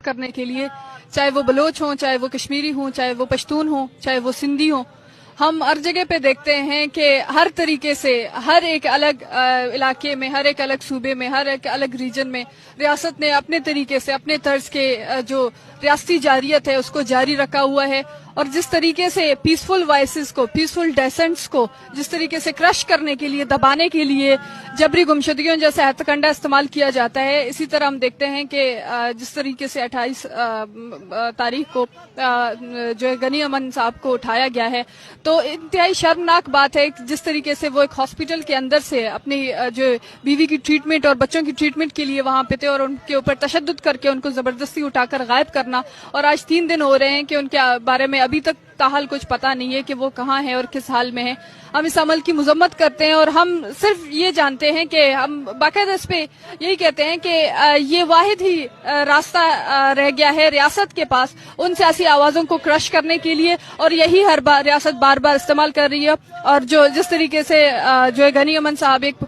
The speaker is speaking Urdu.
کرنے کے لیے، چاہے وہ بلوچ ہوں، چاہے وہ کشمیری ہوں، چاہے وہ پشتون ہوں، چاہے وہ سندھی ہوں. ہم ہر جگہ پہ دیکھتے ہیں کہ ہر طریقے سے ہر ایک الگ علاقے میں، ہر ایک الگ صوبے میں، ہر ایک الگ ریجن میں ریاست نے اپنے طریقے سے، اپنے طرز کے جو ریاستی جارحیت ہے اس کو جاری رکھا ہوا ہے. اور جس طریقے سے پیسفل وائسز کو، پیسفل ڈیسنٹس کو جس طریقے سے کرش کرنے کے لیے، دبانے کے لیے جبری گمشدگیوں جیسے ہتھ کنڈا استعمال کیا جاتا ہے، اسی طرح ہم دیکھتے ہیں کہ جس طریقے سے 28 تاریخ کو جو ہے غنی امن صاحب کو اٹھایا گیا ہے، تو انتہائی شرمناک بات ہے جس طریقے سے وہ ایک ہاسپٹل کے اندر سے اپنی جو بیوی کی ٹریٹمنٹ اور بچوں کی ٹریٹمنٹ کے لیے وہاں پہ تھے، اور ان کے اوپر تشدد کر کے ان کو زبردستی اٹھا کر غائب کرنا. اور آج 3 دن ہو رہے ہیں کہ ان کے بارے میں ابھی تک تاحال کچھ پتہ نہیں ہے کہ وہ کہاں ہیں اور کس حال میں ہیں. ہم اس عمل کی مذمت کرتے ہیں، اور ہم صرف یہ جانتے ہیں کہ ہم باقاعدہ اس پہ یہی کہتے ہیں کہ یہ واحد ہی راستہ رہ گیا ہے ریاست کے پاس ان سیاسی آوازوں کو کرش کرنے کے لیے، اور یہی ہر بار ریاست بار بار استعمال کر رہی ہے. اور جس طریقے سے جو ہے غنی امن صاحب ایک